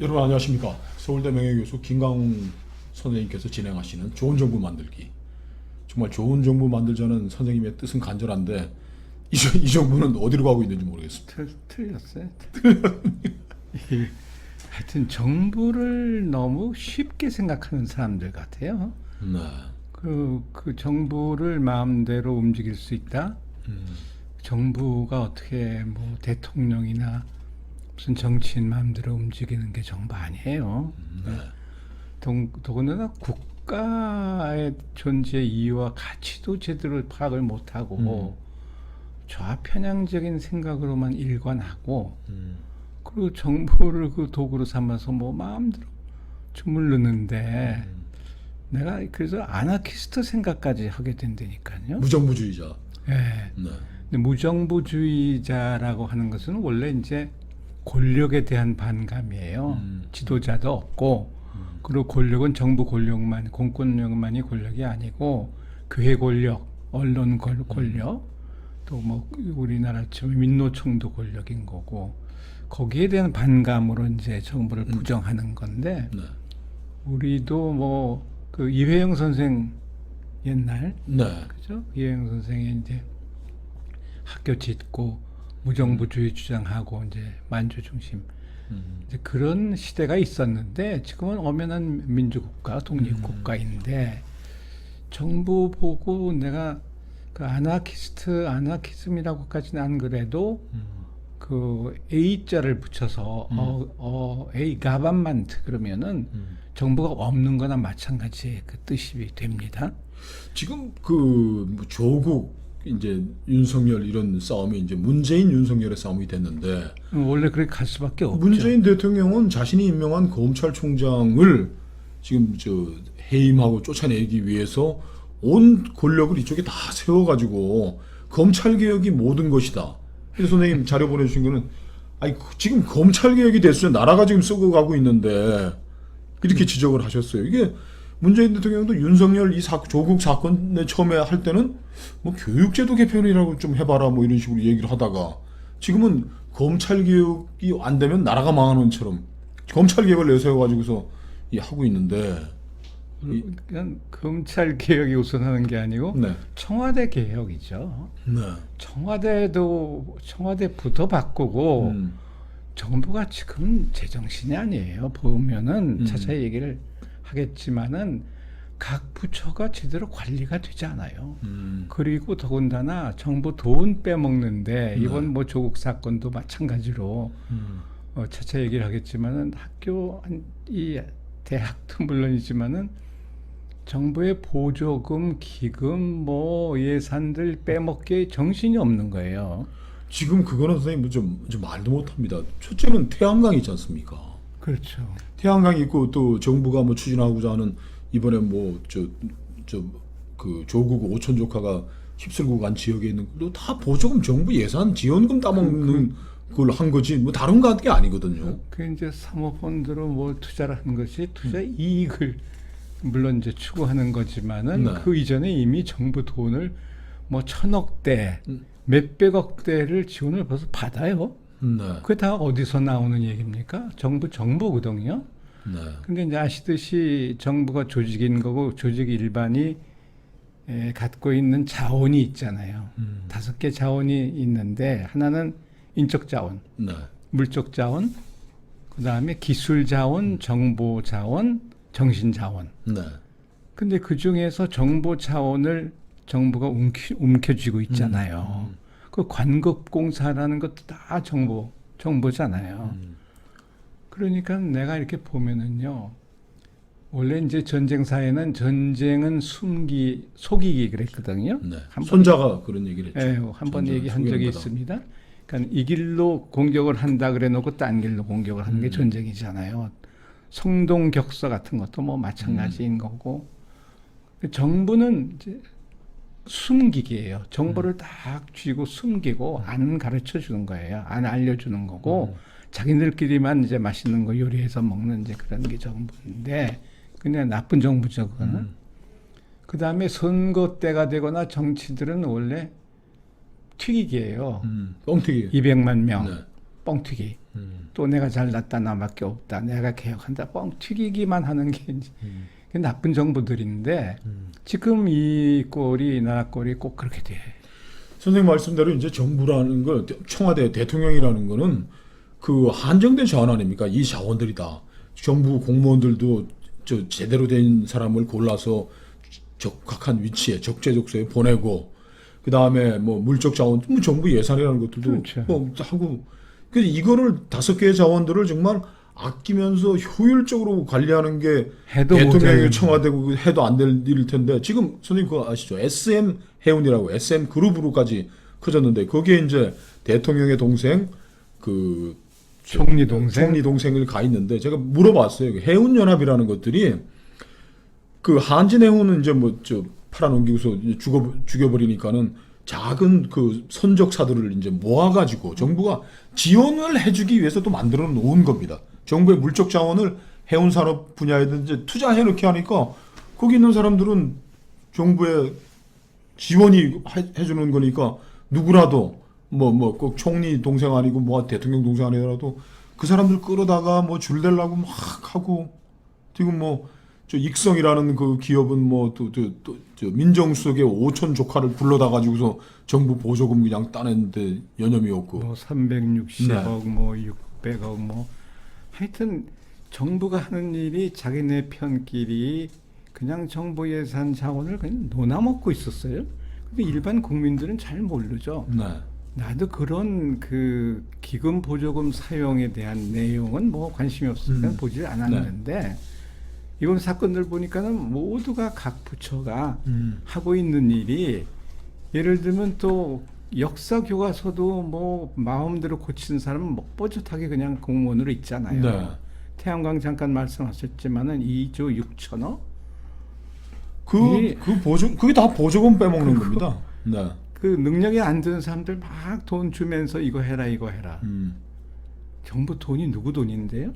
여러분 안녕하십니까. 서울대 명예교수 김강훈 선생님께서 진행하시는 좋은 정부 만들기. 정말 좋은 정부 만들자는 선생님의 뜻은 간절한데 이 정부는 어디로 가고 있는지 모르겠습니다. 틀렸어요. 하여튼 정부를 너무 쉽게 생각하는 사람들 같아요. 네. 그 정부를 마음대로 움직일 수 있다. 정부가 어떻게 뭐 대통령이나 무슨 정치인 마음대로 움직이는 게 정부 아니에요. 네. 더군다나 국가의 존재 이유와 가치도 제대로 파악을 못하고 좌편향적인 생각으로만 일관하고 그리고 정부를 그 도구로 삼아서 뭐 마음대로 주물르는데 내가 그래서 아나키스트 생각까지 하게 된다니까요. 무정부주의자. 예. 네. 근데 무정부주의자라고 하는 것은 원래 이제 권력에 대한 반감이에요. 지도자도 없고 그리고 권력은 정부 권력만, 공권력만이 권력이 아니고 교회 권력, 언론 권력, 또 뭐 우리나라처럼 민노총도 권력인 거고 거기에 대한 반감으로 이제 정부를 부정하는 건데 네. 우리도 뭐 그 이회영 선생 옛날 네. 그죠? 이회영 선생이 이제 학교 짓고 무정부주의 주장하고 이제 만주 중심 이제 그런 시대가 있었는데 지금은 엄연한 민주국가, 독립국가인데 정부 보고 내가 그 아나키즘이라고까지는 안 그래도 그 A자를 붙여서 A 가반만트 그러면은 정부가 없는 거나 마찬가지의 그 뜻이 됩니다. 지금 뭐 조국 이제 윤석열 이런 싸움이 이제 문재인 윤석열의 싸움이 됐는데 원래 그렇게 갈 수밖에 없죠. 문재인 대통령은 자신이 임명한 검찰총장을 지금 해임하고 쫓아내기 위해서 온 권력을 이쪽에 다 세워가지고 검찰 개혁이 모든 것이다. 그래서 선생님 자료 보내주신 거는 아니 지금 검찰 개혁이 됐어요. 나라가 지금 썩어가고 있는데 이렇게 지적을 하셨어요. 이게 문재인 대통령도 윤석열 조국 사건에 처음에 할 때는 뭐 교육제도 개편이라고 좀 해봐라 뭐 이런 식으로 얘기를 하다가 지금은 검찰 개혁이 안 되면 나라가 망하는 것처럼 검찰 개혁을 내세워가지고서 하고 있는데 그냥 검찰 개혁이 우선하는 게 아니고 네. 청와대 개혁이죠. 네. 청와대부터 바꾸고 정부가 지금 제정신이 아니에요. 보면은 차차히 얘기를 하겠지만은 각 부처가 제대로 관리가 되지 않아요. 그리고 더군다나 정부 돈 빼먹는데 이번 뭐 조국 사건도 마찬가지로 차차 얘기를 하겠지만은 이 대학도 물론이지만은 정부의 보조금, 기금, 뭐 예산들 빼먹기에 정신이 없는 거예요. 지금 그거는 선생님 좀 말도 못합니다. 첫째는 태양광 있지 않습니까? 그렇죠. 태양광이 있고 또 정부가 뭐 추진하고자 하는 이번에 뭐 그 조국 오촌 조카가 휩쓸고 간 지역에 있는 것도 다 보조금 정부 예산 지원금 따먹는 그걸 한 거지 뭐 다른 게 아니거든요. 그 이제 사모펀드로 뭐 투자를 한 것이 투자 이익을 물론 이제 추구하는 거지만은 네. 그 이전에 이미 정부 돈을 뭐 1,000억대 몇백억대를 지원을 벌써 받아요. 네. 그게 다 어디서 나오는 얘기입니까? 정부거든요. 네. 근데 이제 아시듯이 정부가 조직인 거고 조직 일반이 갖고 있는 자원이 있잖아요. 5개 자원이 있는데 하나는 인적 자원, 네. 물적 자원, 그 다음에 기술 자원, 정보 자원, 정신 자원. 네. 근데 그 중에서 정보 자원을 정부가 움켜쥐고 있잖아요. 그 관급공사라는 것도 다 정보잖아요. 그러니까 내가 이렇게 보면은요. 원래 이제 전쟁사에는 전쟁은 속이기 그랬거든요. 네. 손자가 그런 얘기를 했죠. 예, 한번 얘기한 적이 있습니다. 그러니까 이 길로 공격을 한다 그래 놓고 딴 길로 공격을 하는 게 전쟁이잖아요. 성동격서 같은 것도 뭐 마찬가지인 거고. 정부는 이제 숨기기예요. 정보를 딱 쥐고 숨기고 안 가르쳐 주는 거예요. 안 알려주는 거고 자기들끼리만 이제 맛있는 거 요리해서 먹는 이제 그런 게 정부인데 그냥 나쁜 정부죠 그거는. 그 다음에 선거 때가 되거나 정치들은 원래 튀기기예요. 뻥튀기. 200만 명 네. 뻥튀기. 또 내가 잘났다 나밖에 없다. 내가 개혁한다. 뻥 튀기기만 하는 게 이제 나쁜 정부들인데 지금 이 꼴이 나라 꼴이 꼭 그렇게 돼. 선생님 말씀대로 이제 정부라는 거, 청와대 대통령이라는 거는 그 한정된 자원 아닙니까? 이 자원들이다. 정부 공무원들도 저 제대로 된 사람을 골라서 적합한 위치에 적재적소에 보내고, 그 다음에 뭐 물적 자원, 뭐 정부 예산이라는 것들도 그렇죠. 뭐 하고, 그 이거를 5개의 자원들을 정말 아끼면서 효율적으로 관리하는 게 해도 대통령이 못해. 청와대고 해도 안 될 일일 텐데, 지금 선생님 그거 아시죠? SM 해운이라고 SM 그룹으로까지 커졌는데, 거기에 이제 대통령의 동생 그 총리 동생. 총리 동생을 가 있는데, 제가 물어봤어요. 그 해운연합이라는 것들이 그 한진해운은 이제 뭐 저 팔아넘기고서 이제 죽여버리니까는 작은 그 선적사들을 이제 모아가지고 정부가 지원을 해주기 위해서 또 만들어 놓은 겁니다. 정부의 물적 자원을 해운 산업 분야에든지 투자해 놓게 하니까 거기 있는 사람들은 정부의 지원이 해주는 거니까 누구라도 뭐 꼭 총리 동생 아니고 뭐 대통령 동생 아니더라도 그 사람들 끌어다가 뭐 줄 대려고 막 하고, 지금 뭐 저 익성이라는 그 기업은 뭐 또 저 민정수석의 5천 조카를 불러다 가지고서 정부 보조금 그냥 따냈는데 여념이 없고. 뭐 360억, 네. 뭐 600억, 뭐 하여튼 정부가 하는 일이 자기네 편끼리 그냥 정부 예산 자원을 그냥 논아먹고 있었어요. 근데 일반 국민들은 잘 모르죠. 네. 나도 그런 그 기금 보조금 사용에 대한 내용은 뭐 관심이 없으니까 보지 않았는데 이번 사건들 보니까는 모두가 각 부처가 하고 있는 일이, 예를 들면 또 역사 교과서도 뭐 마음대로 고치는 사람은 뭐 뻣뻣하게 그냥 공무원으로 있잖아요. 네. 태양광 잠깐 말씀하셨지만은 2조 6천억 그게 다 보조금 빼먹는 겁니다. 네. 그 능력이 안 드는 사람들 막 돈 주면서 이거 해라 이거 해라. 정부 돈이 누구 돈인데요?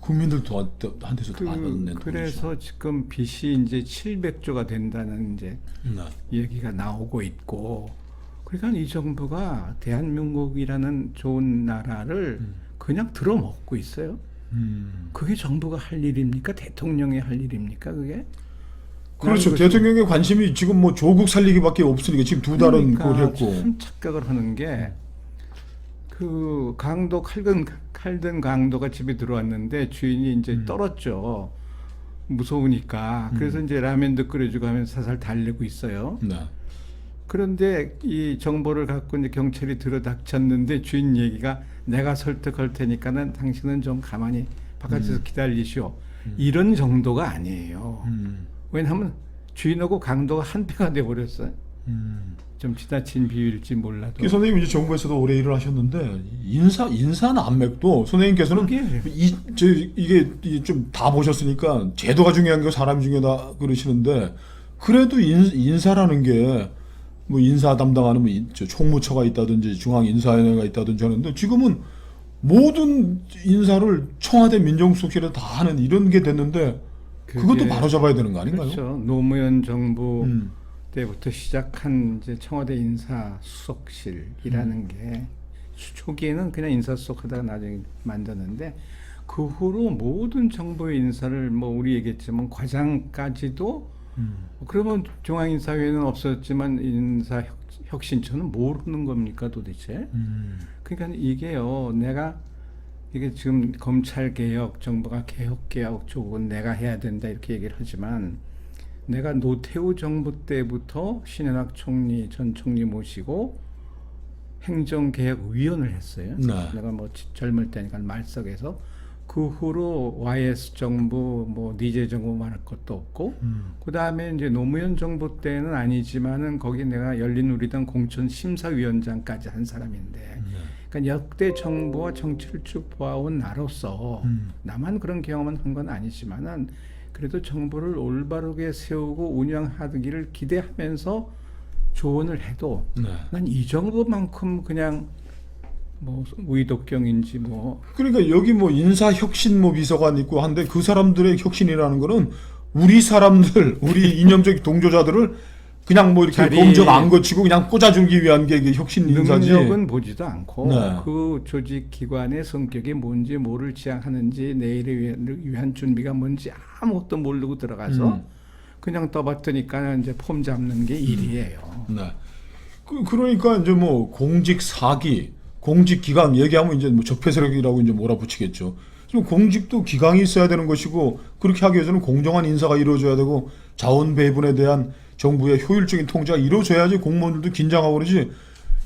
국민들도 한테서 다 낸 그래서 지금 빚이 이제 700조가 된다는 이제 네. 얘기가 나오고 있고, 그러니까 이 정부가 대한민국이라는 좋은 나라를 그냥 들어먹고 있어요. 그게 정부가 할 일입니까? 대통령이 할 일입니까? 그게? 그렇죠. 대통령의 관심이 지금 뭐 조국 살리기밖에 없으니까 지금 2달은 그걸 했고. 참 착각을 하는 게, 그 강도 칼든 강도가 집에 들어왔는데 주인이 이제 떨었죠. 무서우니까. 그래서 이제 라면도 끓여주고 하면 살살 달래고 있어요. 네. 그런데 이 정보를 갖고 이제 경찰이 들어닥쳤는데 주인 얘기가, 내가 설득할 테니까는 당신은 좀 가만히 바깥에서 기다리시오. 이런 정도가 아니에요. 왜냐하면 주인하고 강도가 한 패가 돼버렸어요. 좀 지나친 비유일지 몰라도. 선생님 이제 정부에서도 오래 일을 하셨는데 인사 난맥도 선생님께서는 이게 좀 다 보셨으니까 제도가 중요한 게 사람이 중요하다 그러시는데, 그래도 인사라는 게 뭐 인사 담당하는 뭐 총무처가 있다든지 중앙인사위원회가 있다든지 하는데, 지금은 모든 인사를 청와대 민정수석실에 다 하는 이런 게 됐는데, 그것도 바로 잡아야 되는 거 아닌가요? 그렇죠. 노무현 정부 때부터 시작한 이제 청와대 인사수석실이라는 게 초기에는 그냥 인사수석 하다가 나중에 만드는데, 그 후로 모든 정부의 인사를 뭐 우리 얘기했지만 과장까지도 그러면 중앙인사위원회는 없었지만 인사혁신처는 모르는 겁니까 도대체? 그러니까 이게요, 내가 이게 지금 검찰개혁, 정부가 개혁개혁 쪽은 내가 해야 된다 이렇게 얘기를 하지만, 내가 노태우 정부 때부터 신현학 총리, 전 총리 모시고 행정개혁위원을 했어요. 네. 내가 뭐 젊을 때니까 말석에서. 그 후로 YS 정부, 뭐 니제 정부 말할 것도 없고, 그 다음에 이제 노무현 정부 때는 아니지만은 거기 내가 열린우리당 공천심사위원장까지 한 사람인데, 그러니까 역대 정부와 정치를 쭉 보아온 나로서 나만 그런 경험은 한 건 아니지만은 그래도 정부를 올바르게 세우고 운영하기를 기대하면서 조언을 해도 난 이 정도만큼 그냥 뭐 우이독경인지 뭐. 그러니까 여기 뭐 인사혁신 뭐 비서관 있고 한데, 그 사람들의 혁신이라는 거는 우리 사람들, 우리 이념적 동조자들을 그냥 뭐 이렇게 자리- 검증 안 거치고 그냥 꽂아주기 위한 게 이게 혁신 인사지. 능력은 보지도 않고 네. 그 조직 기관의 성격이 뭔지 뭐를 지향하는지 내일을 위한 준비가 뭔지 아무것도 모르고 들어가서 그냥 떠받드니까 이제 폼 잡는 게 일이에요. 네. 그러니까 이제 뭐 공직 사기, 공직 기강 얘기하면 이제 뭐 적폐 세력이라고 이제 몰아붙이겠죠. 그럼 공직도 기강이 있어야 되는 것이고 그렇게 하기 위해서는 공정한 인사가 이루어져야 되고 자원 배분에 대한 정부의 효율적인 통제가 이루어져야지 공무원들도 긴장하고 그러지.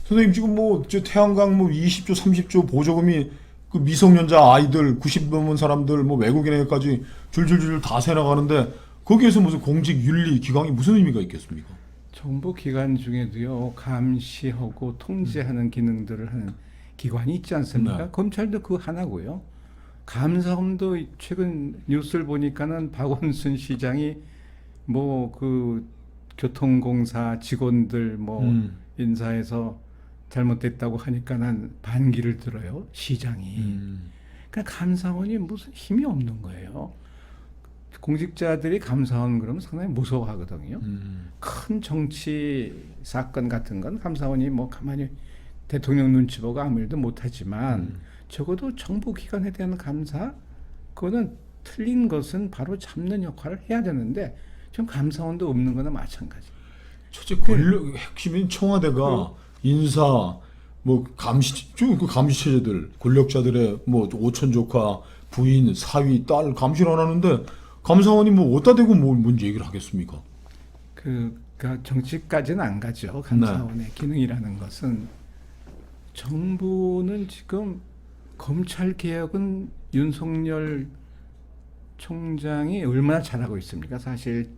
선생님 지금 뭐 저 태양광 뭐 20조 30조 보조금이 그 미성년자 아이들 90 넘은 사람들 뭐 외국인에게까지 줄줄줄 다 새나가는데 거기에서 무슨 공직 윤리 기강이 무슨 의미가 있겠습니까? 정부 기관 중에도요 감시하고 통제하는 기능들을 하는 기관이 있지 않습니까? 네. 검찰도 그 하나고요. 감사원도 최근 뉴스를 보니까는 박원순 시장이 뭐 그 교통공사 직원들 뭐 인사해서 잘못됐다고 하니까는 반기를 들어요 시장이. 그러니까 감사원이 무슨 힘이 없는 거예요. 공직자들이 감사원 그러면 상당히 무서워하거든요. 큰 정치 사건 같은 건 감사원이 뭐 가만히 대통령 눈치 보고 아무 일도 못하지만 적어도 정부 기관에 대한 감사 그거는 틀린 것은 바로 잡는 역할을 해야 되는데 지금 감사원도 없는 거나 마찬가지. 첫째 권력 핵심인 청와대가 인사 뭐 감시 그 감시 체제들 권력자들의 뭐 오천 조카 부인 사위 딸 감시를 안 하는데 감사원이 뭐 어디다 대고 뭐 뭔지 얘기를 하겠습니까? 그러니까 정치까지는 안 가죠. 감사원의 기능이라는 것은 정부는 지금 검찰 개혁은 윤석열 총장이 얼마나 잘하고 있습니까? 사실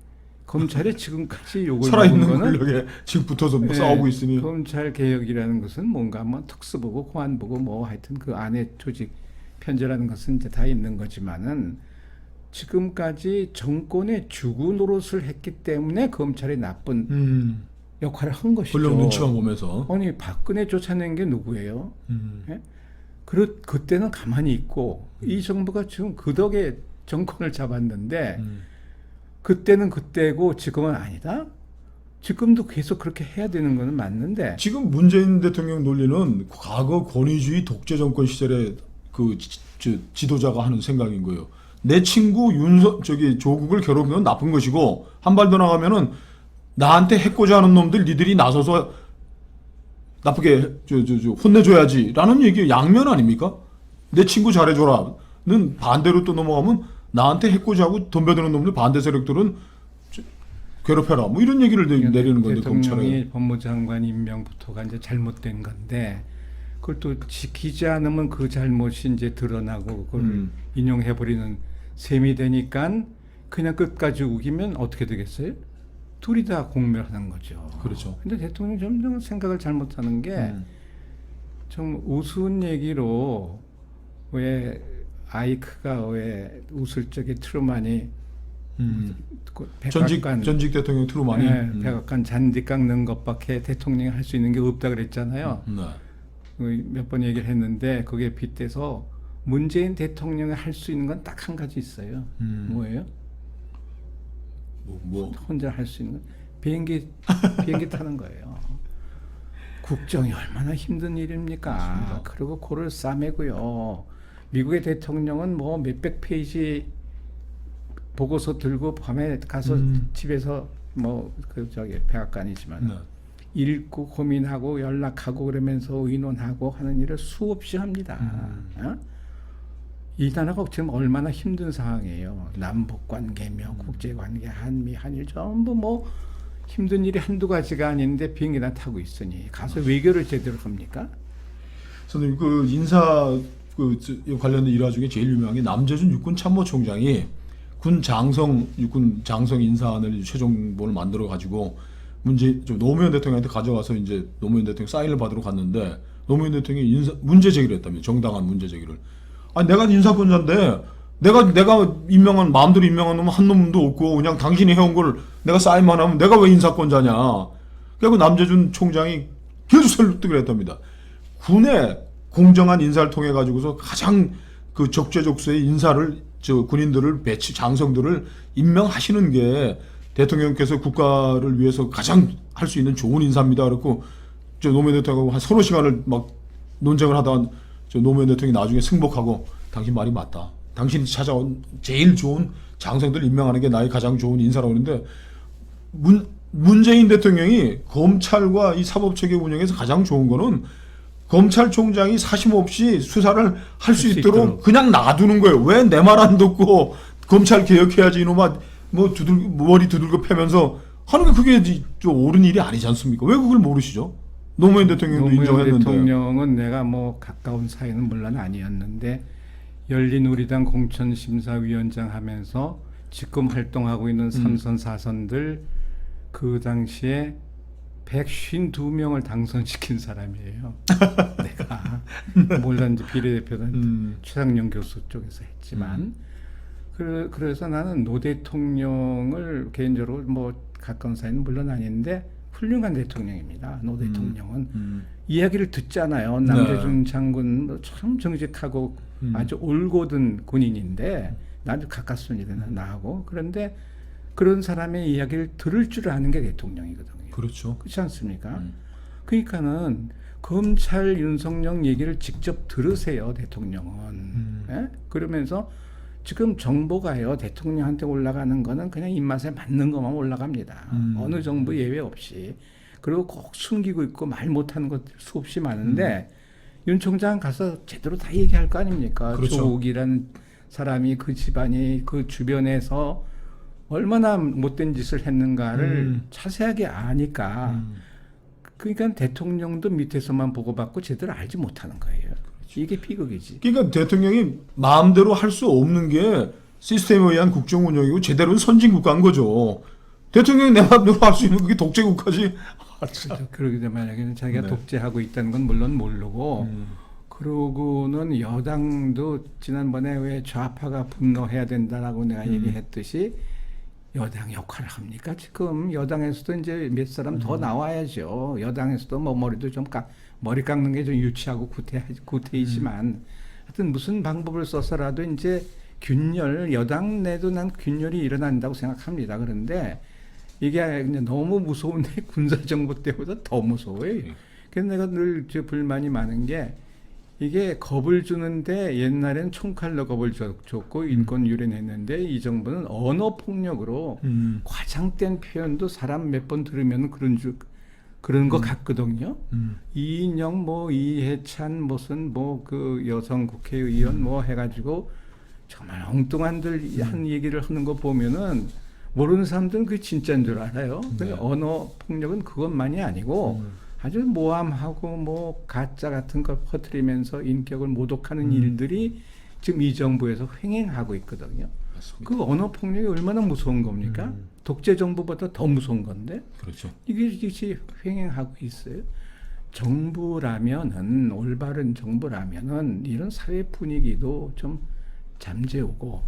검찰이 지금까지 요걸 살아있는 먹은 거는 권력에 지금 붙어서 뭐 예, 싸우고 있으니 검찰 개혁이라는 것은 뭔가 뭐 특수부고 공안부고 뭐 하여튼 그 안에 조직 편제라는 것은 이제 다 있는 거지만은 지금까지 정권의 주구 노릇을 했기 때문에 검찰이 나쁜 역할을 한 것이죠. 권력 눈치만 보면서 아니 박근혜 쫓아낸 게 누구예요? 예? 그때는 가만히 있고 이 정부가 지금 그 덕에 정권을 잡았는데 그때는 그때고 지금은 아니다? 지금도 계속 그렇게 해야 되는 거는 맞는데 지금 문재인 대통령 논리는 과거 권위주의 독재 정권 시절에 그 지도자가 하는 생각인 거예요. 내 친구 조국을 괴롭히면 나쁜 것이고 한 발 더 나가면은 나한테 해코자 하는 놈들 니들이 나서서 나쁘게 혼내줘야지라는 얘기 양면 아닙니까? 내 친구 잘해줘라는 반대로 또 넘어가면 나한테 해코지하고 덤벼드는 놈들 반대 세력들은 괴롭혀라 뭐 이런 얘기를 내리는 건데 대통령이 검찰에 법무장관 임명부터가 이제 잘못된 건데 그걸 또 지키지 않으면 그 잘못이 이제 드러나고 그걸 인용해 버리는 셈이 되니까 그냥 끝까지 우기면 어떻게 되겠어요? 둘이 다 공멸하는 거죠. 그렇죠. 근데 대통령이 점점 생각을 잘못하는 게 좀 우스운 얘기로 왜 아이크가 왜 웃을 적에 트루만이 그 백악관 전직 대통령 트루만이 네, 백악관 잔디 깎는 것밖에 대통령이 할 수 있는 게 없다 그랬잖아요. 몇 번 얘기를 했는데 거기에 빗대서 문재인 대통령이 할 수 있는 건 딱 한 가지 있어요. 뭐예요? 뭐 혼자 할 수 있는 건 비행기 타는 거예요. 국정이 얼마나 힘든 일입니까? 맞습니다. 그리고 그를 싸매고요. 미국의 대통령은 뭐 몇백 페이지 보고서 들고 밤에 가서 집에서 뭐 그 저기 백악관이지만 읽고 고민하고 연락하고 그러면서 의논하고 하는 일을 수없이 합니다. 어? 이 나라가 지금 얼마나 힘든 상황이에요. 남북 관계며 국제 관계, 한미 한일 전부 뭐 힘든 일이 한두 가지가 아닌데 비행기나 타고 있으니 가서 외교를 제대로 합니까? 선생님 그 인사 관련된 일화 중에 제일 유명한 게 남재준 육군 참모총장이 육군 장성 인사안을 최종본을 만들어 가지고 노무현 대통령한테 가져가서 이제 노무현 대통령 사인을 받으러 갔는데 노무현 대통령이 문제 제기를 했다며 정당한 문제 제기를. 아니 내가 인사권자인데 내가 임명한 마음대로 임명한 놈은 한 놈도 없고 그냥 당신이 해온 걸 내가 사인만 하면 내가 왜 인사권자냐. 그리고 남재준 총장이 계속 설득을 했답니다. 군의 공정한 인사를 통해 가지고서 가장 그 적재적소의 인사를 군인들을 장성들을 임명하시는 게 대통령께서 국가를 위해서 가장 할 수 있는 좋은 인사입니다. 그렇고 저 노무현 대통령하고 한 서너 시간을 막 논쟁을 하다가 저 노무현 대통령이 나중에 승복하고 당신 말이 맞다. 당신이 찾아온 제일 좋은 장성들 임명하는 게 나의 가장 좋은 인사라고 하는데 문재인 대통령이 검찰과 이 사법체계 운영에서 가장 좋은 거는 검찰총장이 사심 없이 수사를 할 수 있도록 그냥 놔두는 거예요. 왜 내 말 안 듣고 검찰 개혁해야지 이놈아 뭐 머리 두들겨 패면서 하는 게 그게 좀 옳은 일이 아니지 않습니까? 왜 그걸 모르시죠? 노무현 대통령도 노무현 인정했는데. 대통령은 내가 뭐 가까운 사이는 물론 아니었는데 열린우리당 공천심사위원장 하면서 지금 활동하고 있는 3선 4선들 그 당시에 152명을 당선시킨 사람이에요. 내가 물론 이제 비례대표는 최상용 교수 쪽에서 했지만 그래서 나는 노 대통령을 개인적으로 뭐 가까운 사이는 물론 아닌데 훌륭한 대통령입니다. 노 대통령은 이야기를 듣잖아요. 남재준 장군 참 정직하고 아주 올곧은 군인인데 나도 가깝습니다. 나하고. 그런데 그런 사람의 이야기를 들을 줄 아는 게 대통령이거든요. 그렇죠. 그렇지 않습니까? 그러니까는 검찰 윤석열 얘기를 직접 들으세요, 대통령은. 예? 그러면서 지금 정보가요, 대통령한테 올라가는 거는 그냥 입맛에 맞는 것만 올라갑니다. 어느 정부 예외 없이. 그리고 꼭 숨기고 있고 말 못하는 것들 수없이 많은데 윤 총장 가서 제대로 다 얘기할 거 아닙니까? 그렇죠. 조옥이라는 사람이 그 집안이 그 주변에서 얼마나 못된 짓을 했는가를 자세하게 아니까 그러니까 대통령도 밑에서만 보고받고 제대로 알지 못하는 거예요. 이게 비극이지. 그러니까 대통령이 마음대로 할 수 없는 게 시스템에 의한 국정 운영이고 제대로는 선진국가인 거죠. 대통령이 내 마음대로 할 수 있는 그게 독재국가지. 그러기 때문에 만약에 자기가 네. 독재하고 있다는 건 물론 모르고 그러고는 여당도 지난번에 왜 좌파가 분노해야 된다라고 내가 얘기했듯이 여당 역할을 합니까? 지금 여당에서도 이제 몇 사람 더 나와야죠. 여당에서도 뭐 머리도 좀 머리 깎는 게 좀 유치하고 구태이지만 하여튼 무슨 방법을 써서라도 이제 균열, 여당 내도 난 균열이 일어난다고 생각합니다. 그런데 이게 이제 너무 무서운데 군사정부 때보다 더 무서워요. 그래서 내가 늘 저 불만이 많은 게 이게 겁을 주는데 옛날에는 총칼로 겁을 줬고 인권 유린했는데 이 정부는 언어 폭력으로 과장된 표현도 사람 몇 번 들으면 그런 거 같거든요. 이인영 뭐 이해찬 무슨 뭐 그 여성 국회의원 뭐 해가지고 정말 엉뚱한들 한 얘기를 하는 거 보면은 모르는 사람들은 그게 진짜인 줄 알아요. 네. 언어 폭력은 그것만이 아니고 아주 모함하고 뭐 가짜 같은 걸 퍼뜨리면서 인격을 모독하는 일들이 지금 이 정부에서 횡행하고 있거든요. 맞습니다. 그 언어 폭력이 얼마나 무서운 겁니까? 독재 정부보다 더 무서운 건데 그렇죠. 이게 횡행하고 있어요. 정부라면은 올바른 정부라면은 이런 사회 분위기도 좀 잠재우고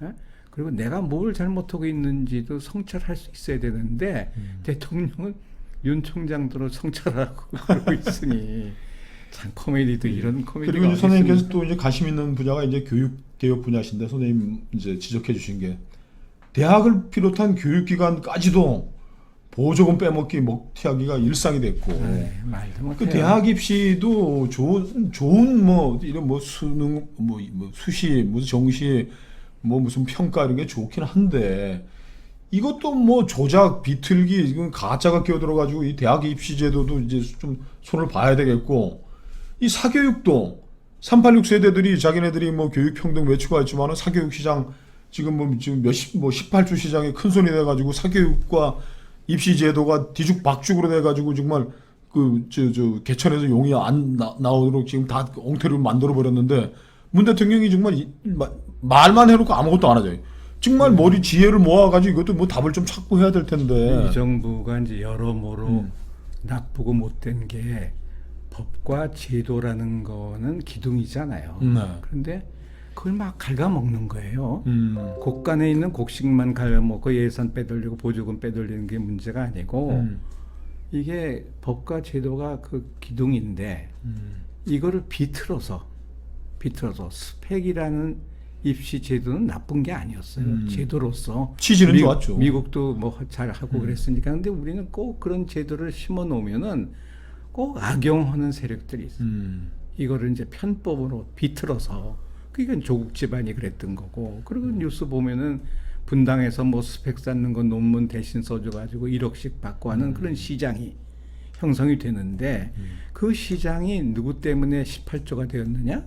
예? 그리고 내가 뭘 잘못하고 있는지도 성찰할 수 있어야 되는데 대통령은 윤 총장대로 성찰하고 그러고 있으니 참 코미디도 이런 코미디가 그리고 이제 어디 선생님께서 있습니까? 또 이제 관심 있는 분야가 이제 교육 개혁 분야신데 선생님 이제 지적해 주신 게 대학을 비롯한 교육기관까지도 보조금 빼먹기 먹튀하기가 일상이 됐고 말도 못해요. 그 대학 입시도 좋은 뭐 이런 뭐 수능 뭐 수시 무슨 정시 뭐 무슨 평가 이런 게 좋긴 한데 이것도 뭐 조작 비틀기 이건 가짜가 끼어들어 가지고 이 대학 입시 제도도 이제 좀 손을 봐야 되겠고 이 사교육도 386 세대들이 자기네들이 뭐 교육 평등 외치고 있지만은 사교육 시장 지금 뭐 18주 시장에 큰 손이 돼 가지고 사교육과 입시 제도가 뒤죽박죽으로 돼 가지고 정말 그 저 개천에서 용이 안 나오도록 지금 다 엉터리를 만들어 버렸는데 문 대통령이 정말 말만 해놓고 아무것도 안 하죠. 정말 머리 지혜를 모아가지고 이것도 뭐 답을 좀 찾고 해야 될 텐데. 이 정부가 이제 여러모로 나쁘고 못된 게 법과 제도라는 거는 기둥이잖아요. 그런데 그걸 막 갉아먹는 거예요. 곳간에 있는 곡식만 갉아먹고 예산 빼돌리고 보조금 빼돌리는 게 문제가 아니고 이게 법과 제도가 그 기둥인데 이거를 비틀어서 스펙이라는 입시 제도는 나쁜 게 아니었어요. 제도로서 취지는 좋았죠. 미국도 뭐 잘 하고 그랬으니까. 근데 우리는 꼭 그런 제도를 심어 놓으면은 꼭 악용하는 세력들이 있어요. 이거를 이제 편법으로 비틀어서 그러니까 조국 집안이 그랬던 거고. 그리고 뉴스 보면은 분당에서 뭐 스펙 쌓는 거 논문 대신 써줘가지고 1억씩 받고 하는 그런 시장이 형성이 되는데 그 시장이 누구 때문에 18조가 되었느냐?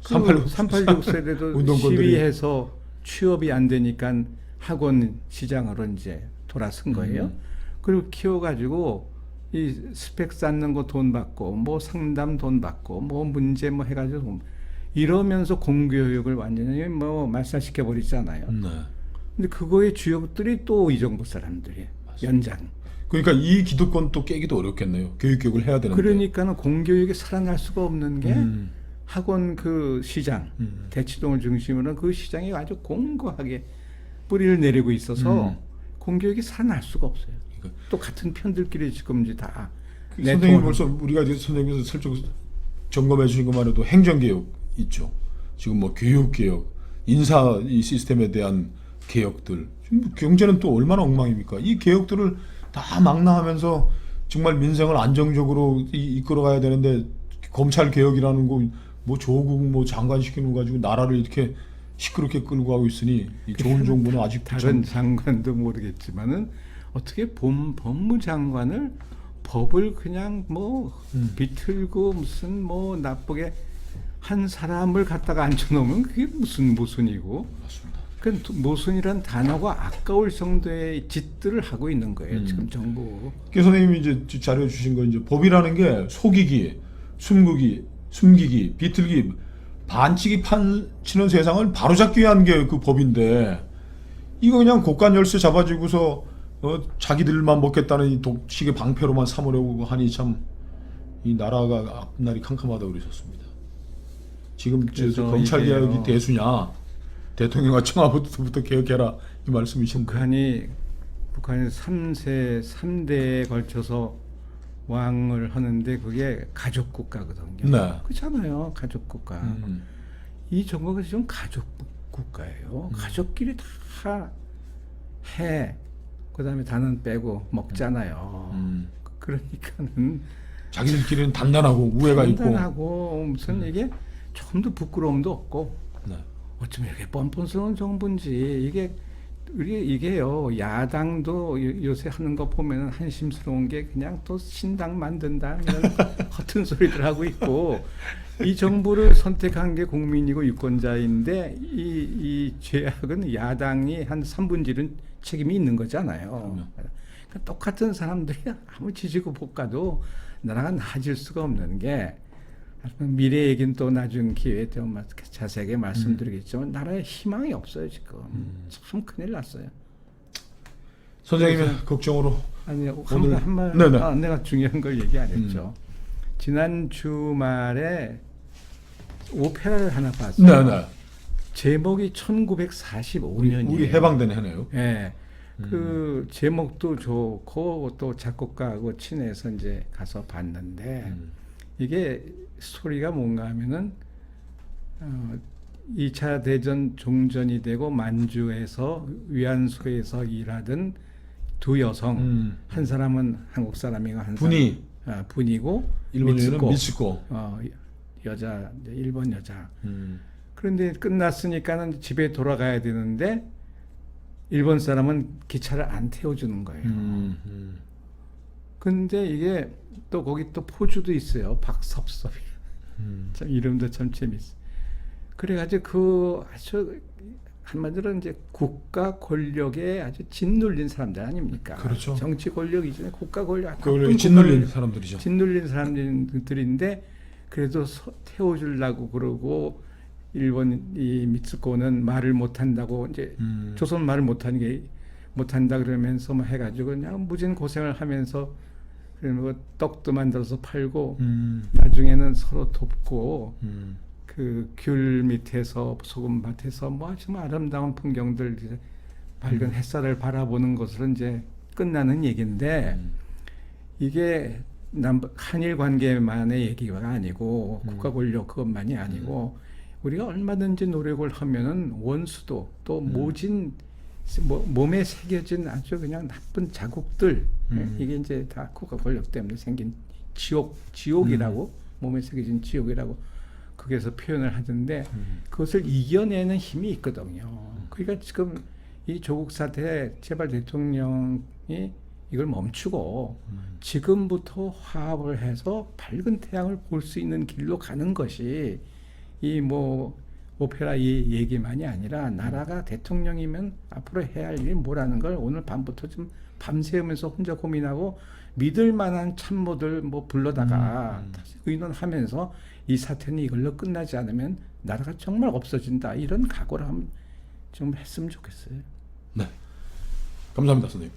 386 세대도 운동권들이. 시위해서 취업이 안 되니까 학원 시장으로 이제 돌아선 거예요. 그리고 키워가지고 이 스펙 쌓는 거 돈 받고 뭐 상담 돈 받고 뭐 문제 뭐 해가지고 이러면서 공교육을 완전히 뭐 말살시켜 버리잖아요. 네. 근데 그거의 주역들이 또 이 정부 사람들이 연장. 그러니까 이 기득권 또 깨기도 어렵겠네요. 교육을 해야 되는데. 그러니까는 공교육이 살아날 수가 없는 게 학원 그 시장 대치동을 중심으로 그 시장이 아주 공고하게 뿌리를 내리고 있어서 공교육이 살아날 수가 없어요. 그러니까. 또 같은 편들끼리 지금 이제 다 선생님 벌써 우리가 이제 선생님께서 슬쩍 점검해 주신 것만 해도 행정개혁 있죠. 지금 뭐 교육개혁, 인사 이 시스템에 대한 개혁들. 지금 경제는 또 얼마나 엉망입니까? 이 개혁들을 다 망라하면서 정말 민생을 안정적으로 이끌어가야 되는데 검찰 개혁이라는 거 뭐 조국 뭐 장관 시키는 거 가지고 나라를 이렇게 시끄럽게 끌고 가고 있으니 이 좋은 정부는 아직 다른 장관도 모르겠지만은 어떻게 법무장관을 법을 그냥 뭐 비틀고 무슨 뭐 나쁘게 한 사람을 갖다가 앉혀놓으면 그게 무슨 모순이고. 맞습니다. 그 모순이란 단어가 아까울 정도의 짓들을 하고 있는 거예요. 지금 정부. 그 선생님이 이제 자료 주신 거 이제 법이라는 게 속이기, 숨기기, 비틀기, 반칙이 판치는 세상을 바로잡기 위한 게 그 법인데 이거 그냥 고관 열쇠 잡아주고서 자기들만 먹겠다는 이 독식의 방패로만 삼으려고 하니 참 이 나라가 앞날이 캄캄하다고 그러셨습니다. 지금 저 검찰 개혁이 대수냐? 대통령과 청와대부터 개혁해라 이 말씀이신데. 북한이 3대에 걸쳐서 왕을 하는데 그게 가족 국가거든요. 네. 그렇잖아요. 가족 국가. 이 정부가 지금 가족 국가예요. 가족끼리 다 해. 그다음에 다는 빼고 먹잖아요. 그러니까는 자기들끼리는 단단하고 우애가 있고. 단단하고 무슨 이게 조금도 부끄러움도 없고. 네. 어쩜 이렇게 뻔뻔스러운 정부인지 이게요. 야당도 요새 하는 거 보면은 한심스러운 게 그냥 또 신당 만든다 이런 허튼 소리들 하고 있고 이 정부를 선택한 게 국민이고 유권자인데 이 죄악은 야당이 한 3분의 1은 책임이 있는 거잖아요. 그러니까 똑같은 사람들이 아무 지지고 볶아도 나라가 나아질 수가 없는 게 미래 얘기는 또 나중 기회에 또 자세하게 말씀드리겠지만 나라에 희망이 없어요 지금. 참 큰일 났어요. 선생님의 걱정으로 아니 오늘 한말 내가 중요한 걸 얘기 안 했죠. 지난 주말에 오페라를 하나 봤어요. 네네. 제목이 1945년이에요. 우리 해방된 해네요. 네. 그 제목도 좋고 또 작곡가하고 친해서 이제 가서 봤는데 이게 스토리가 뭔가 하면은 2차 대전 종전이 되고 만주에서 위안소에서 일하던 두 여성 한 사람은 한국 사람이고 한 분이 사람 분이고 일본인은 미츠코 여자 일본 여자 그런데 끝났으니까는 집에 돌아가야 되는데 일본 사람은 기차를 안 태워주는 거예요. 근데 이게 또 거기 또 포주도 있어요. 박섭섭이. 참 이름도 참 재밌어. 그래가지고 그 아주 한마디로 이제 국가 권력에 아주 짓눌린 사람들 아닙니까? 그렇죠. 정치 권력 이전에 국가 권력. 그 짓눌린 사람들이죠. 짓눌린 사람들인데 그래도 태워주려고 그러고 일본 이 미츠코는 말을 못한다고 이제 조선 말을 못한다 그러면서 뭐 해가지고 그냥 무진 고생을 하면서 뭐 떡도 만들어서 팔고 나중에는 서로 돕고 그 귤 밑에서 소금밭에서 뭐 정말 아름다운 풍경들 밝은 햇살을 바라보는 것으로 이제 끝나는 얘기인데 이게 한일 관계만의 얘기가 아니고 국가 권력 그것만이 아니고 우리가 얼마든지 노력을 하면은 원수도 또 모진 몸에 새겨진 아주 그냥 나쁜 자국들 이게 이제 다 국가 권력 때문에 생긴 지옥이라고 몸에 새겨진 지옥이라고 거기에서 표현을 하던데 그것을 이겨내는 힘이 있거든요. 그러니까 지금 이 조국 사태 제발 대통령이 이걸 멈추고 지금부터 화합을 해서 밝은 태양을 볼 수 있는 길로 가는 것이 이 뭐 오페라 이 얘기만이 아니라 나라가 대통령이면 앞으로 해야 할 일이 뭐라는 걸 오늘 밤부터 좀 밤새우면서 혼자 고민하고 믿을 만한 참모들 뭐 불러다가 다시 의논하면서 이 사태는 이걸로 끝나지 않으면 나라가 정말 없어진다 이런 각오를 좀 했으면 좋겠어요. 네, 감사합니다, 선생님.